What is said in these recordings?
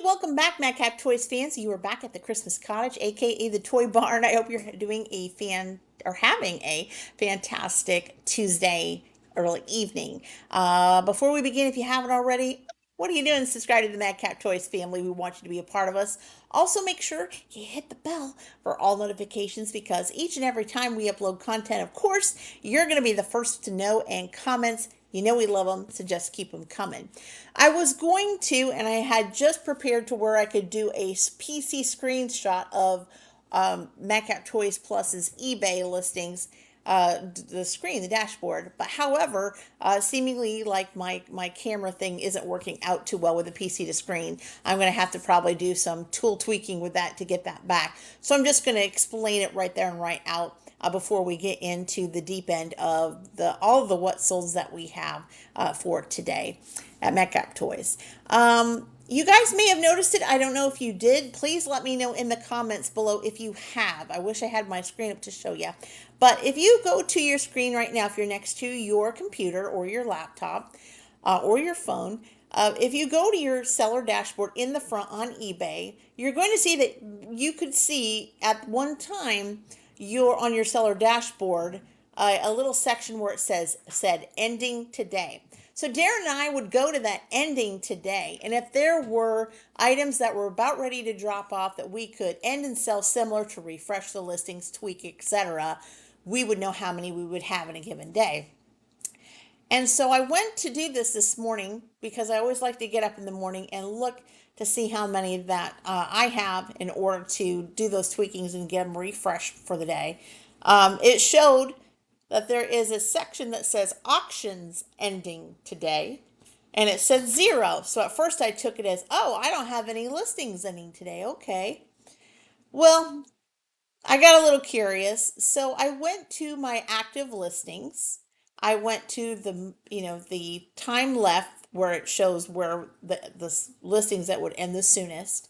Welcome back, Madcap Toys fans. You are back at the Christmas Cottage, aka the Toy Barn. I hope you're doing a having a fantastic Tuesday early evening. Before we begin, if you haven't already, what are you doing? Subscribe to the Madcap Toys family. We want you to be a part of us. Also, make sure you hit the bell for all notifications because each and every time we upload content, of course, you're going to be the first to know. And comments, you know we love them, so just keep them coming. I was going to, and I had just prepared to where I could do a PC screenshot of Madcap Toys Plus's eBay listings, the screen, the dashboard. But however, seemingly like my camera thing isn't working out too well with the PC to screen. I'm going to have to probably do some tool tweaking with that to get that back. So I'm just going to explain it right there and right out. Before we get into the deep end of all of the what solds that we have for today at Madcap Toys. You guys may have noticed it. I don't know if you did. Please let me know in the comments below if you have. I wish I had my screen up to show you. But if you go to your screen right now, if you're next to your computer or your laptop or your phone, if you go to your seller dashboard in the front on eBay, you're going to see that you could see at one time you're on your seller dashboard a little section where it said ending today. So Daren and I would go to that ending today, and if there were items that were about ready to drop off that we could end and sell similar to refresh the listings, tweak, etc., we would know how many we would have in a given day. And so I went to do this morning because I always like to get up in the morning and look to see how many that I have in order to do those tweakings and get them refreshed for the day. It showed that there is a section that says auctions ending today, and it said 0. So at first I took it as, oh, I don't have any listings ending today. Okay. Well, I got a little curious. So I went to my active listings. I went to the time left where it shows where the listings that would end the soonest.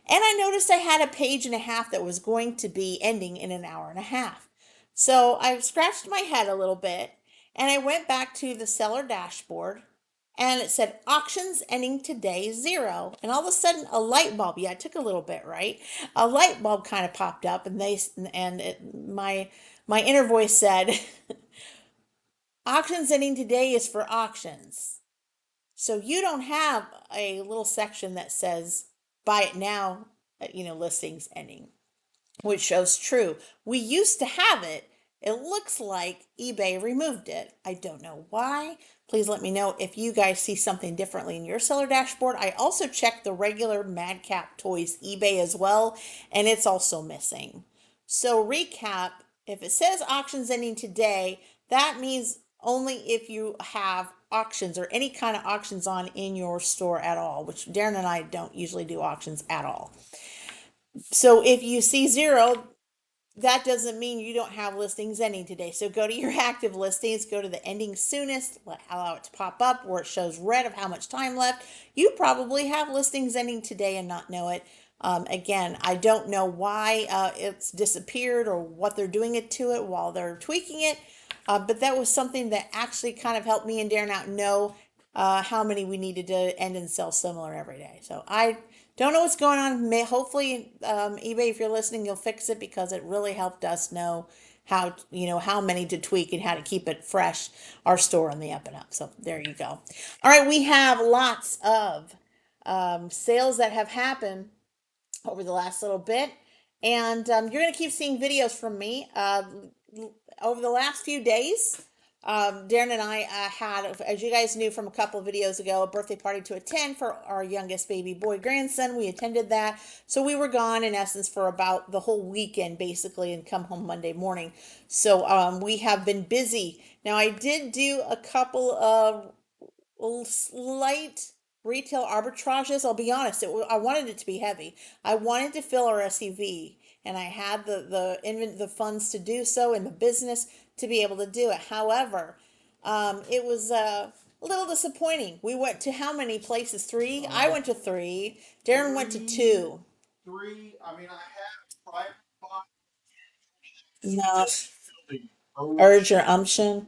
And I noticed I had a page and a half that was going to be ending in an hour and a half. So I scratched my head a little bit and I went back to the seller dashboard and it said auctions ending today 0. And all of a sudden a light bulb, yeah, it took a little bit, right? A light bulb kind of popped up and my inner voice said auctions ending today is for auctions. So you don't have a little section that says buy it now, listings ending, which shows true. We used to have it. It looks like eBay removed it. I don't know why. Please let me know if you guys see something differently in your seller dashboard. I also checked the regular Madcap Toys eBay as well, and it's also missing. So recap, if it says auctions ending today, that means only if you have auctions or any kind of auctions on in your store at all, which Daren and I don't usually do auctions at all. So if you see 0, that doesn't mean you don't have listings ending today. So go to your active listings, go to the ending soonest, allow it to pop up where it shows red of how much time left. You probably have listings ending today and not know it. Again, I don't know why it's disappeared or what they're doing it to it while they're tweaking it. But that was something that actually kind of helped me and Darren out know how many we needed to end and sell similar every day. So I don't know what's going on. Hopefully, eBay, if you're listening, you'll fix it because it really helped us know how many to tweak and how to keep it fresh, our store on the up and up. So there you go. All right, we have lots of sales that have happened over the last little bit. And you're going to keep seeing videos from me over the last few days. Darren and I had, as you guys knew from a couple of videos ago, a birthday party to attend for our youngest baby boy grandson. We attended that. So we were gone in essence for about the whole weekend, basically, and come home Monday morning. So we have been busy. Now, I did do a couple of slight retail arbitrages. I'll be honest, I wanted it to be heavy. I wanted to fill our SUV, and I had the funds to do so and the business to be able to do it. However, it was a little disappointing. We went to how many places? Three. I went to three. Darren went to two. Three. I mean, I had private no urge or umption.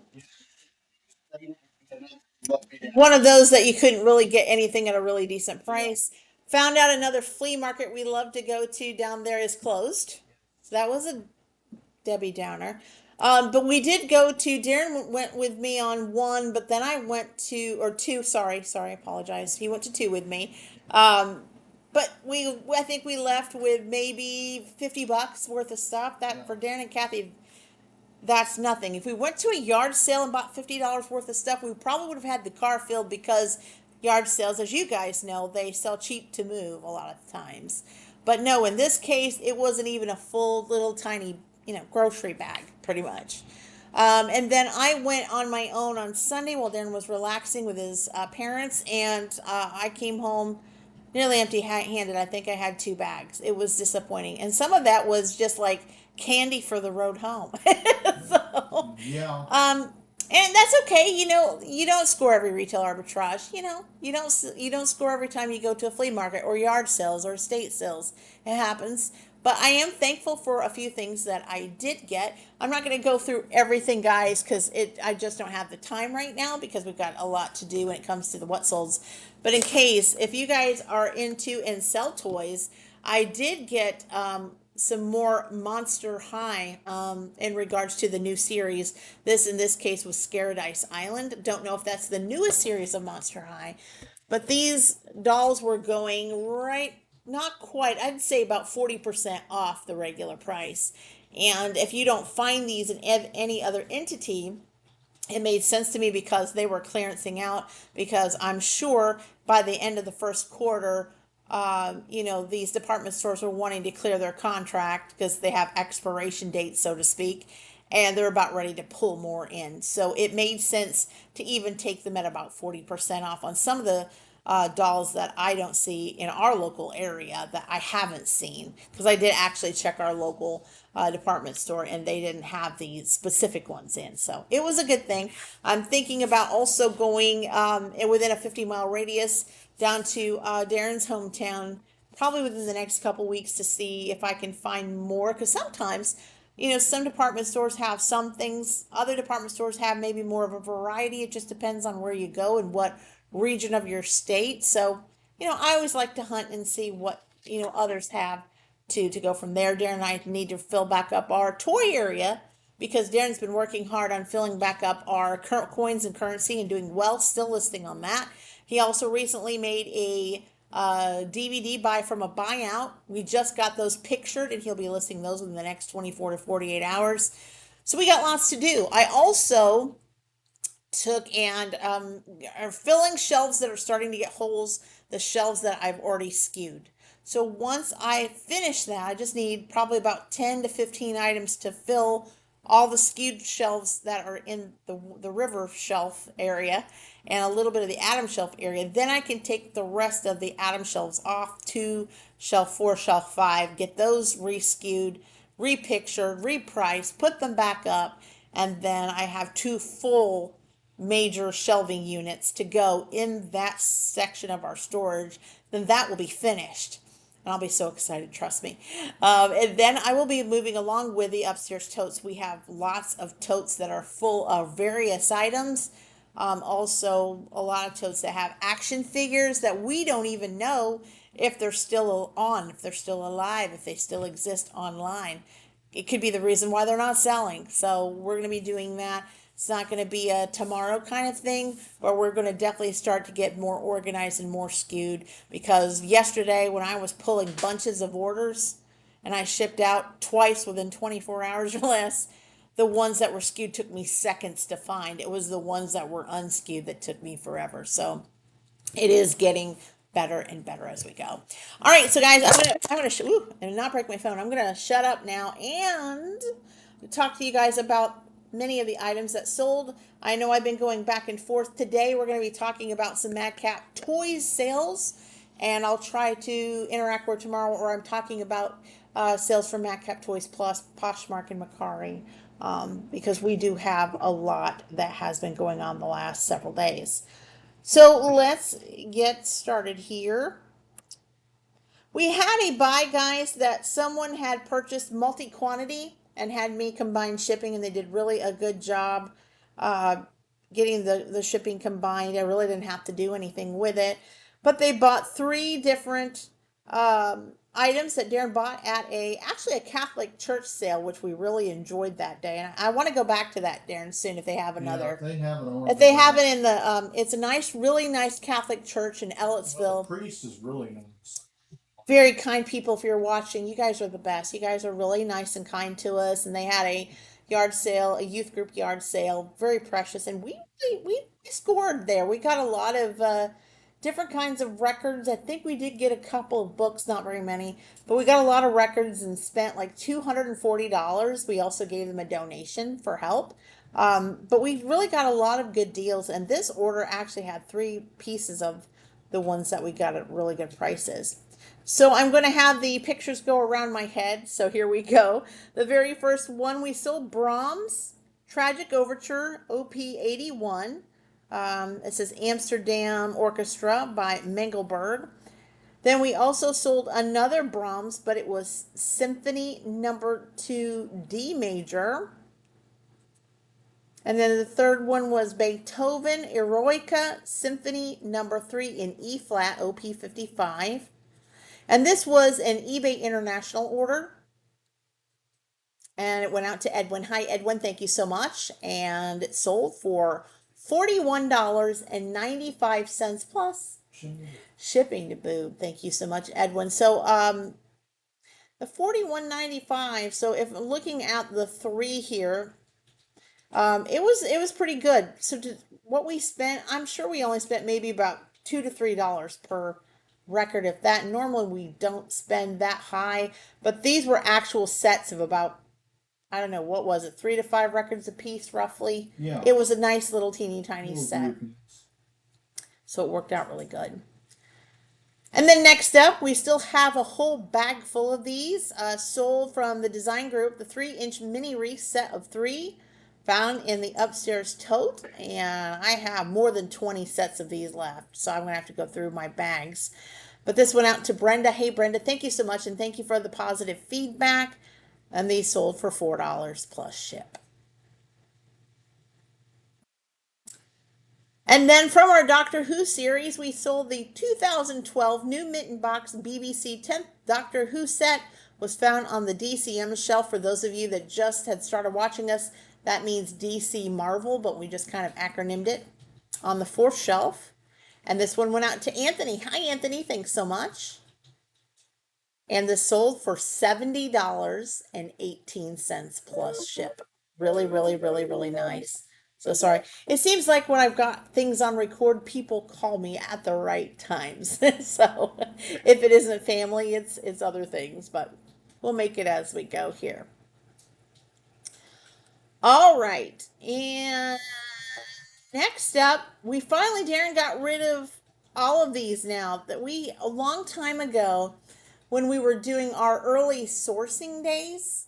One of those that you couldn't really get anything at a really decent price. Found out another flea market we love to go to down there is closed. So that was a Debbie Downer. But we did go to, Darren went with me on one, but then I went to, or two, sorry, I apologize. He went to two with me. Um, but I think we left with maybe $50 worth of stuff. That for Darren and Kathy, that's nothing. If we went to a yard sale and bought $50 worth of stuff, we probably would have had the car filled because yard sales, as you guys know, they sell cheap to move a lot of times. But no, in this case, it wasn't even a full little tiny, grocery bag, pretty much. And then I went on my own on Sunday while Darren was relaxing with his parents, and I came home nearly empty handed. I think I had two bags. It was disappointing. And some of that was just like candy for the road home. So, Yeah. and that's okay. You don't score every retail arbitrage. You don't score every time you go to a flea market or yard sales or estate sales. It happens. But I am thankful for a few things that I did get. I'm not going to go through everything, guys, because I just don't have the time right now because we've got a lot to do when it comes to the what solds. But in case, if you guys are into and sell toys, I did get some more Monster High in regards to the new series. This, in this case, was Scaradise Island. Don't know if that's the newest series of Monster High, but these dolls were going right, not quite, I'd say about 40% off the regular price. And if you don't find these in any other entity, it made sense to me because they were clearancing out, because I'm sure by the end of the first quarter, these department stores are wanting to clear their contract because they have expiration dates, so to speak, and they're about ready to pull more in. So it made sense to even take them at about 40% off on some of the dolls that I don't see in our local area that I haven't seen, because I did actually check our local department store and they didn't have the specific ones in. So it was a good thing. I'm thinking about also going within a 50-mile radius down to Darren's hometown, probably within the next couple weeks, to see if I can find more. Because sometimes, some department stores have some things, other department stores have maybe more of a variety. It just depends on where you go and what region of your state. So, I always like to hunt and see what, others have to go from there. Darren and I need to fill back up our toy area because Darren's been working hard on filling back up our current coins and currency and doing well, still listing on that. He also recently made a DVD buy from a buyout. We just got those pictured and he'll be listing those in the next 24 to 48 hours. So we got lots to do. I also took and are filling shelves that are starting to get holes, the shelves that I've already skewed. So once I finish that, I just need probably about 10 to 15 items to fill all the skewed shelves that are in the river shelf area and a little bit of the atom shelf area. Then I can take the rest of the atom shelves off to shelf 4, shelf 5, get those re-skewed, repictured, repriced, put them back up, and then I have two full major shelving units to go in that section of our storage. Then that will be finished. And I'll be so excited, trust me. And then I will be moving along with the upstairs totes. We have lots of totes that are full of various items. Also, a lot of totes that have action figures that we don't even know if they're still on, if they're still alive, if they still exist online. It could be the reason why they're not selling. So we're going to be doing that. It's not going to be a tomorrow kind of thing, but we're going to definitely start to get more organized and more skewed, because yesterday when I was pulling bunches of orders and I shipped out twice within 24 hours or less, the ones that were skewed took me seconds to find. It was the ones that were unskewed that took me forever. So it is getting better and better as we go. All right, so guys, and not break my phone. I'm gonna shut up now and talk to you guys about many of the items that sold. I know I've been going back and forth. Today we're going to be talking about some Madcap Toys sales, and I'll try to interact with tomorrow where I'm talking about sales from Madcap Toys Plus, Poshmark, and Macari, because we do have a lot that has been going on the last several days. So let's get started here. We had a buy, guys, that someone had purchased multi quantity and had me combine shipping, and they did really a good job uh, getting the shipping combined. I really didn't have to do anything with it. But they bought three different items that Darren bought at actually a Catholic church sale, which we really enjoyed that day. And I want to go back to that, Darren, soon if they have another. Yeah, if they have it on. If they have it in the, it's a nice, really nice Catholic church in Ellettsville. The priest is really nice. Very kind people. If you're watching, you guys are the best. You guys are really nice and kind to us. And they had a yard sale, a youth group yard sale, very precious. And we scored there. We got a lot of different kinds of records. I think we did get a couple of books, not very many, but we got a lot of records and spent like $240. We also gave them a donation for help. But we really got a lot of good deals. And this order actually had three pieces of the ones that we got at really good prices. So I'm going to have the pictures go around my head. So here we go. The very first one we sold, Brahms Tragic Overture OP 81. It says Amsterdam Orchestra by Mengelberg. Then we also sold another Brahms, but it was Symphony Number 2 D Major. And then the third one was Beethoven Eroica Symphony Number 3 in E flat OP 55. And this was an eBay international order. And it went out to Edwin. Hi, Edwin. Thank you so much. And it sold for $41.95 plus shipping to boot. Thank you so much, Edwin. So the $41.95. So if looking at the three here, it was pretty good. So what we spent, I'm sure we only spent maybe about $2 to $3 per record, if that. Normally we don't spend that high, but these were actual sets of about, I don't know, what was it, 3 to 5 records a piece roughly. Yeah. It was a nice little teeny tiny set. Groupings. So it worked out really good. And then next up, we still have a whole bag full of these, sold from the design group, the 3-inch mini wreath set of 3, found in the upstairs tote. And I have more than 20 sets of these left, so I'm going to have to go through my bags. But this went out to Brenda. Hey, Brenda, thank you so much, and thank you for the positive feedback. And these sold for $4 plus ship. And then from our Doctor Who series, we sold the 2012 New Mitten Box BBC 10th Doctor Who set. Was found on the DCM shelf. For those of you that just had started watching us, that means DC Marvel, but we just kind of acronymed it, on the 4th shelf. And this one went out to Anthony. Hi, Anthony. Thanks so much. And this sold for $70.18 plus ship. Really, really, really, really nice. So sorry. It seems like when I've got things on record, people call me at the right times. So if it isn't family, it's other things, but we'll make it as we go here. All right. And next up, we finally, Darren, got rid of all of these now that we, a long time ago, when we were doing our early sourcing days,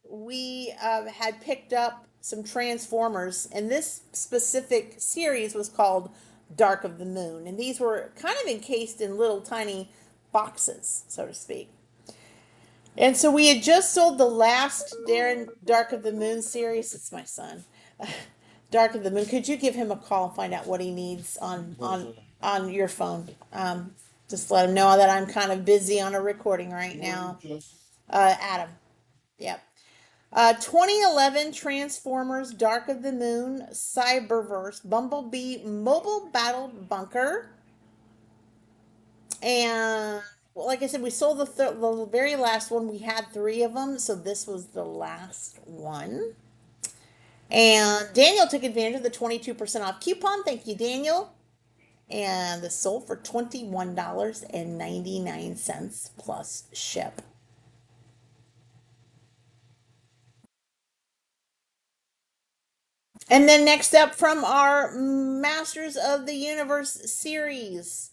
we had picked up some Transformers, and this specific series was called Dark of the Moon. And these were kind of encased in little tiny boxes, so to speak. And so we had just sold the last Daren Dark of the Moon series. It's my son. Dark of the Moon. Could you give him a call and find out what he needs on your phone? Just let him know that I'm kind of busy on a recording right now. Adam. Yep. 2011 Transformers Dark of the Moon Cyberverse Bumblebee Mobile Battle Bunker. And like I said, we sold the very last one. We had 3 of them, so this was the last one. And Daniel took advantage of the 22% off coupon. Thank you, Daniel. And this sold for $21.99 plus ship. And then next up from our Masters of the Universe series,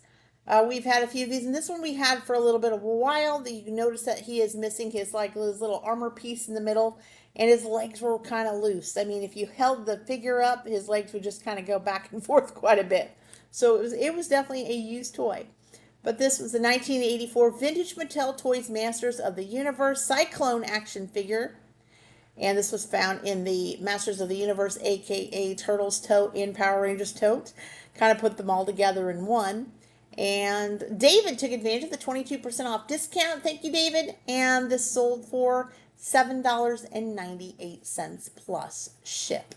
we've had a few of these, and this one we had for a little bit of a while. You notice that he is missing his his little armor piece in the middle, and his legs were kind of loose. I mean, if you held the figure up, his legs would just kind of go back and forth quite a bit. So it was definitely a used toy. But this was the 1984 Vintage Mattel Toys Masters of the Universe Cyclone action figure. And this was found in the Masters of the Universe, aka Turtles tote in Power Rangers tote. kind of put them all together in one. And David took advantage of the 22% off discount. Thank you, David. And this sold for $7.98 plus ship.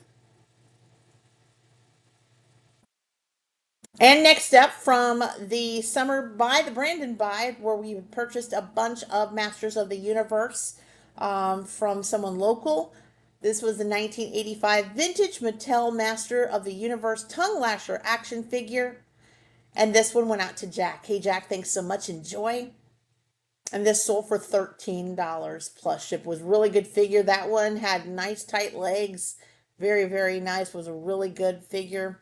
And next up, from the summer buy, the Brandon buy, where we purchased a bunch of Masters of the Universe from someone local. This was the 1985 vintage Mattel Master of the Universe tongue lasher action figure. And this one went out to Jack. Hey, Jack, thanks so much. Enjoy. And this sold for $13 plus ship. Was really good figure. That one had nice tight legs. Very, very nice. Was a really good figure.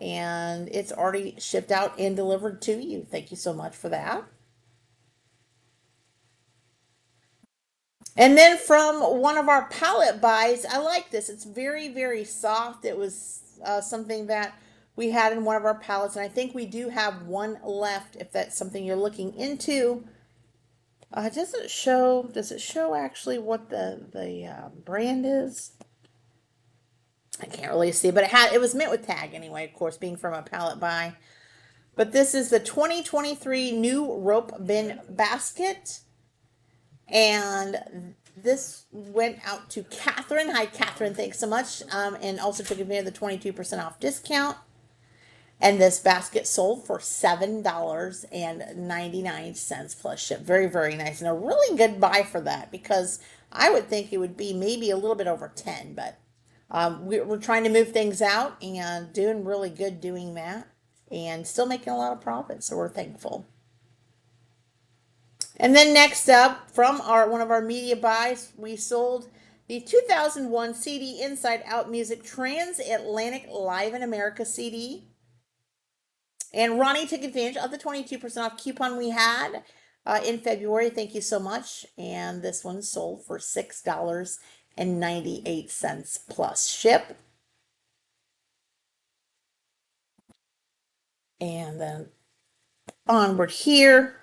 And it's already shipped out and delivered to you. Thank you so much for that. And then from one of our palette buys, I like this. It's very, very soft. It was something that we had in one of our palettes, and I think we do have one left if that's something you're looking into. Does it show actually what the brand is? I can't really see, but it was mint with tag anyway, of course, being from a palette buy. But this is the 2023 new rope bin basket. And this went out to Catherine. Hi, Catherine. Thanks so much. And also took advantage of the 22% off discount. And this basket sold for $7.99 plus ship. Very, very nice. And a really good buy for that, because I would think it would be maybe a little bit over 10, but we're trying to move things out and doing really good doing that and still making a lot of profit. So we're thankful. And then next up, from one of our media buys, we sold the 2001 CD Inside Out Music Transatlantic Live in America CD. And Ronnie took advantage of the 22% off coupon we had in February. Thank you so much. And this one sold for $6.98 plus ship. And then onward here.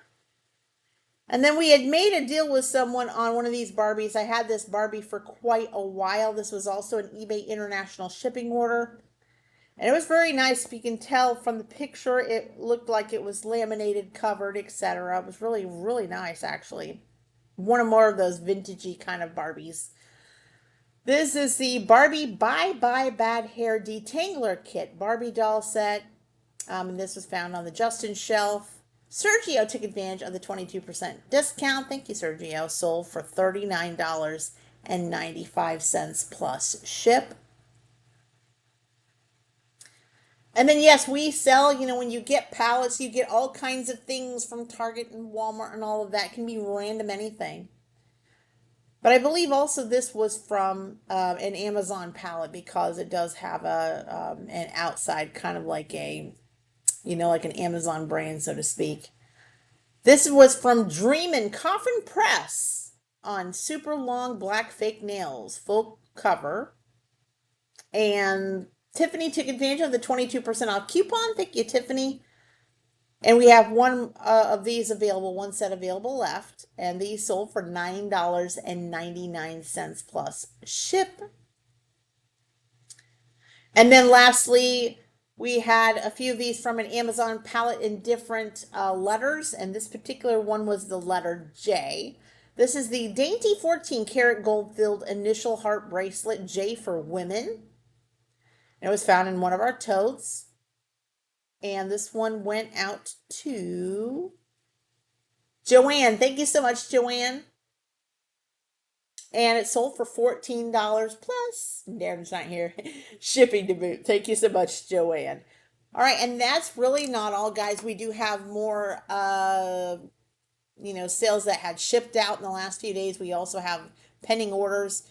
And then we had made a deal with someone on one of these Barbies. I had this Barbie for quite a while. This was also an eBay international shipping order. And it was very nice. If you can tell from the picture, it looked like it was laminated, covered, etc. It was really, really nice, actually. One or more of those vintagey kind of Barbies. This is the Barbie Bye Bye Bad Hair Detangler Kit Barbie doll set. And this was found on the Justin shelf. Sergio took advantage of the 22% discount. Thank you, Sergio. Sold for $39.95 plus ship. And then, yes, we sell, when you get pallets, you get all kinds of things from Target and Walmart and all of that. It can be random anything. But I believe also this was from an Amazon pallet, because it does have an outside kind of like like an Amazon brand, so to speak. This was from Dreamin' Coffin Press on super long black fake nails, full cover. And Tiffany took advantage of the 22% off coupon. Thank you, Tiffany. And we have one of these available, one set available left. And these sold for $9.99 plus ship. And then lastly, we had a few of these from an Amazon palette in different letters. And this particular one was the letter J. This is the Dainty 14 karat gold filled initial heart bracelet, J for women. It was found in one of our totes. And this one went out to Joanne. Thank you so much, Joanne. And it sold for $14 plus. Daren's not here. Shipping to boot. Thank you so much, Joanne. All right, and that's really not all, guys. We do have more sales that had shipped out in the last few days. We also have pending orders,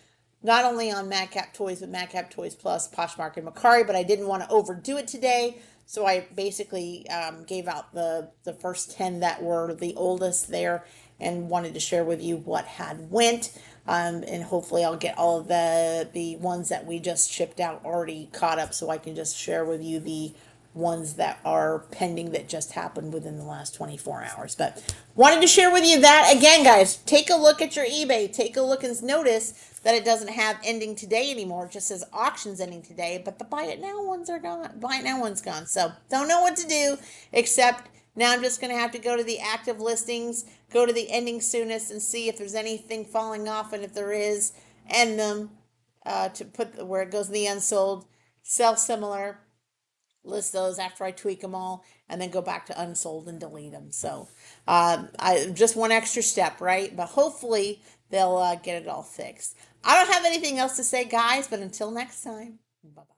not only on Madcap Toys, but Madcap Toys Plus, Poshmark, and Macari, but I didn't want to overdo it today. So I basically gave out the first 10 that were the oldest there and wanted to share with you what had went. And hopefully I'll get all of the ones that we just shipped out already caught up, so I can just share with you the ones that are pending that just happened within the last 24 hours. But wanted to share with you that. Again, guys, take a look at your eBay. Take a look and notice that it doesn't have ending today anymore. It just says auctions ending today, but the buy it now ones are gone. Buy it now one's gone. So don't know what to do, except now I'm just going to have to go to the active listings, go to the ending soonest, and see if there's anything falling off, and if there is, end them, to put where it goes in the unsold, sell similar, list those after I tweak them all, and then go back to unsold and delete them. So I just one extra step, right? But hopefully they'll get it all fixed. I don't have anything else to say, guys, but until next time, bye bye.